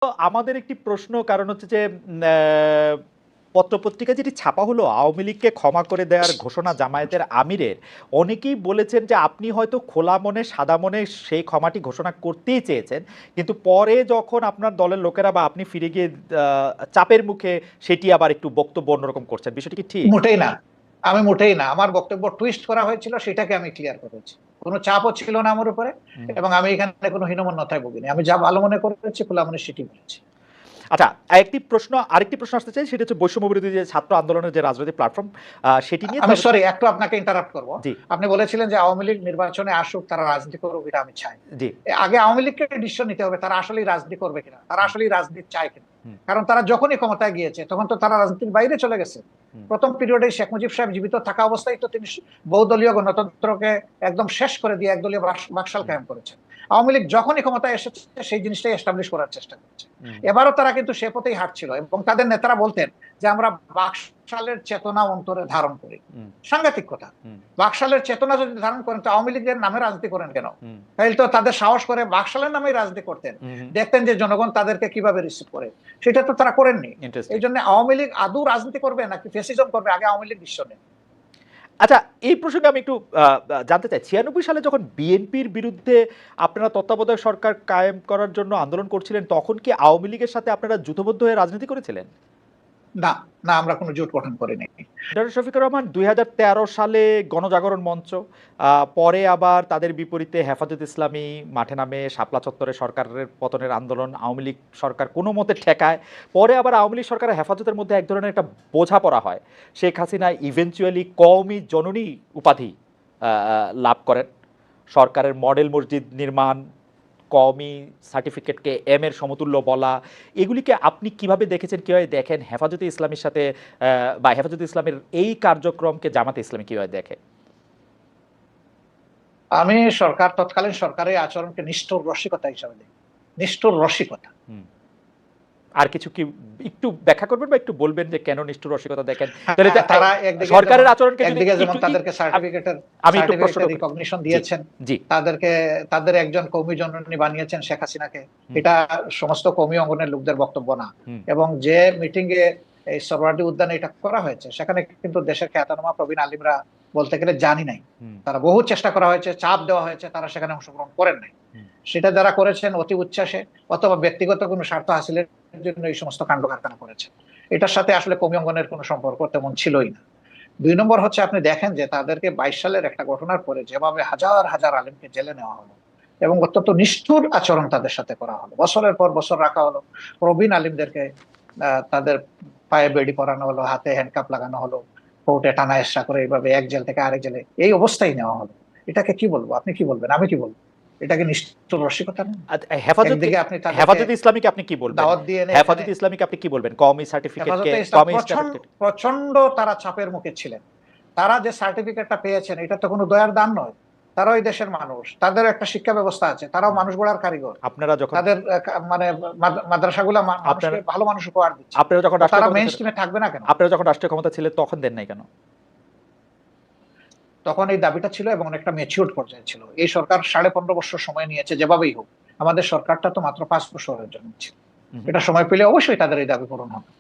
আমাদের একটি প্রশ্ন কারণ হচ্ছে যে পত্রপত্রিকা যেটি ছাপা হলো আওয়ামী লীগকে ক্ষমা করে দেওয়ার ঘোষণা জামায়াতের আমিরের, অনেকেই বলেছেন যে আপনি হয়তো খোলা মনে সাদা মনে সেই ক্ষমাটি ঘোষণা করতেই চেয়েছেন, কিন্তু পরে যখন আপনার দলের লোকেরা বা আপনি ফিরে গিয়ে চাপের মুখে সেটি আবার একটু বক্তব্য অন্যরকম করছেন, বিষয়টি কি ঠিক? মোটেই না। আমি মোটেই না, আমার বক্তব্য টুইস্ট করা হয়েছিল, সেটাকে আমি ক্লিয়ার করেছি। কোনো চাপও ছিল না আমার উপরে, এবং আমি এখানে কোনো হীনমন্যতায় ভুগিনি। আমি যা ভালো মনে করেছি খোলা মনে সেটি বলেছি। আচ্ছা, আরেকটি প্রশ্ন আসতে চাই, সেটা হচ্ছে বৈষম্য বিরোধী যে ছাত্র আন্দোলনের যে রাজনৈতিক প্ল্যাটফর্ম, সেটি নিয়ে আমি সরি, একটু আপনাকে ইন্টারাপ্ট করবো। জি আপনি বলেছিলেন যে আওয়ামী লীগ নির্বাচনে আসুক, তারা রাজনীতি করুক, এটা আমি চাই। জি আগে আওয়ামী লীগকে ডিসিশন নিতে হবে তারা আসলেই রাজনীতি করবে কিনা, তারা আসলেই রাজনীতি চায় কিনা। হুম, কারণ তারা যখনই ক্ষমতায় গিয়েছে তখন তো তারা রাজনীতির বাইরে চলে গেছে। হুম, প্রথম পিরিয়ডে শেখ মুজিব সাহেব জীবিত থাকা অবস্থায় তো তিনি বহুদলীয় গণতন্ত্রকে একদম শেষ করে দিয়ে একদলীয় বাকশাল হুম, কায়েম করেছেন। আওয়ামী লীগ যখনই ক্ষমতায় এসেছে সেই জিনিসটাই এস্টাবলিশ করার চেষ্টা করছে। হুম, এবারও তারা কিন্তু সে পথেই হাঁটছিল, এবং তাদের নেতারা বলতেন যে আমরা বাকশালের চেতনা অন্তরে ধারণ করি। হুম, সাংঘাতিক কথা। হুম, বাকশালের চেতনা যদি ধারণ করেন তো আওয়ামী লীগের নামে রাজনীতি করেন কেন? হুম, তাহলে তো তাদের সাহস করে বাকশালের নামেই রাজনীতি করতেন, হুম, দেখতেন যে জনগণ তাদেরকে কিভাবে রিসিভ করে। সেটা তো তারা করেননি। ইন্টারেস্টিং। এই জন্য আওয়ামী লীগ আদৌ রাজনীতি করবে নাকি ফেসিজম করবে, আগে আওয়ামী লীগ ডিসিশন নেন। আচ্ছা, এই প্রসঙ্গে আমি একটু জানতে চাই, 96 সালে যখন বিএনপির বিরুদ্ধে আপনারা তত্ত্বাবধায়ক সরকার কায়েম করার জন্য আন্দোলন করছিলেন, তখন কি আওয়ামী লীগের সাথে আপনারা জোটবদ্ধ হয়ে রাজনীতি করেছিলেন? না, না, আমরা কোনো জোট গঠন করিনি। ডক্টর শফিকুর রহমান 2013 সালে গণজাগরণ মঞ্চ, পরে আবার তাদের বিপরীতে হেফাজত ইসলামী মাঠে নামে শাপলা চত্বরে সরকারের পতনের আন্দোলন আওয়ামী লীগ সরকার কোনো মতে ঠেকায়। পরে আবার আওয়ামী লীগ সরকারের হেফাজতের মধ্যে এক ধরনের একটা বোঝাপড়া হয়। শেখ হাসিনা ইভেনচুয়ালি কওমি জননী উপাধি লাভ করেন। সরকারের মডেল মসজিদ নির্মাণ, কওমি সার্টিফিকেটকে এম এর সমতুল্য বলা, এগুলিকে আপনি কিভাবে দেখেছেন, কিভাবে দেখেন? হেফাজতে ইসলামের সাথে বা হেফাজতে ইসলামের এই কার্যক্রমকে জামাতে ইসলামী কিভাবে দেখে? আমি তৎকালীন সরকারের আচরণকে নিষ্ঠুর রসিকতা হিসাবে দেখি। নিষ্ঠুর রসিকতা। হুম। আর কিছু কি একটু ব্যাখ্যা করবেন বা একটু বলবেন যে কেন নিষ্ঠুর রসিকতা দেখেন? তাহলে হ্যাঁ, তারা একদিকে যেমন সরকারের আচরণকে যদি একদিকে যেমন একটু তাদেরকে আমি একটু প্রশ্ন করি। রিকগনিশন জি, দিয়েছেন, জি, তাদের একজন কৌমি জননী বানিয়েছেন শেখ হাসিনাকে। হুম, এটা সমস্ত কৌমি অঙ্গনের লোকদের বক্তব্য না। হুম, এবং যে মিটিং এ এই সরওয়ার্দী উদ্যানে এটা করা হয়েছে, সেখানে কিন্তু দেশের খ্যাতনামা প্রবীণ আলিমরা বলতে গেলে জানি নাই। হুম, তারা বহু চেষ্টা করা হয়েছে, চাপ দেওয়া হয়েছে, তারা সেখানে অংশগ্রহণ করেন নাই। হুম, সেটা যারা করেছেন অতি উচ্ছ্বাসে অথবা ব্যক্তিগত কোনো স্বার্থ হাসিলের জন্য এই সমস্ত কাণ্ড কারখানা করেছেন। এটার সাথে আসলে কওমি অঙ্গনের কোনো সম্পর্ক তেমন ছিলই না। 2 নম্বর হচ্ছে, আপনি দেখেন যে তাদেরকে 22 সালের একটা ঘটনার পরে যেভাবে হাজার হাজার আলেমকে জেলে নেওয়া হলো এবং অত্যন্ত নিষ্ঠুর আচরণ তাদের সাথে করা হলো, বছরের পর বছর রাখা হলো। প্রবীণ আলিমদেরকে তাদের পায়ে বেড়ি পরানো হলো, হাতে হ্যান্ডকাপ লাগানো হলো, কোর্টে টানা হেঁচড়া করে এইভাবে এক জেল থেকে আরেক জেলে এই অবস্থায় নেওয়া হলো। এটাকে কি বলবো? আপনি কি বলবেন? আমি কি বলবো? এটাকে নিষ্ঠুর রসিকতা না? একদিকে আপনি তাদেরকে হেফাজতে ইসলামীকে আপনি কি বলবেন? দাওয়াত দিয়ে এনে এখানে, হেফাজতে ইসলামীকে আপনি কি বলবেন? কওমি সার্টিফিকেটকে, হেফাজতে ইসলাম কওমি প্রচন্ড সার্টিফিকেট। প্রচন্ড তারা চাপের মুখে ছিলেন। তারা যে সার্টিফিকেটটা পেয়েছেন এটা তো কোনো দয়ার দান নয়। তারা ওই দেশের মানুষ, তাদের একটা শিক্ষা ব্যবস্থা আছে, তারাও মানুষ গড়ার কারিগর। আপনারা যখন তাদের মানে মাদ্রাসাগুলা মানুষকে আপনারা ভালো মানুষ উপহার দিচ্ছে। আপনারা যখন তো রাষ্ট্রীয় তারা ক্ষমতা মেইন ছিলেন, স্ট্রিমে থাকবে না কেন? আপনারা যখন রাষ্ট্রীয় ক্ষমতা ছিলেন তখন দেন নাই কেন? তখন এই দাবিটা ছিল এবং অনেকটা ম্যাচিউরড পর্যায়ে ছিল। এই সরকার 15.5 বছর সময় নিয়েছে, যেভাবেই হোক। আমাদের সরকারটা তো মাত্র 5 বছরের জন্য ছিল। হুম। এটা সময় পেলে অবশ্যই তাদের এই দাবি পূরণ হবে।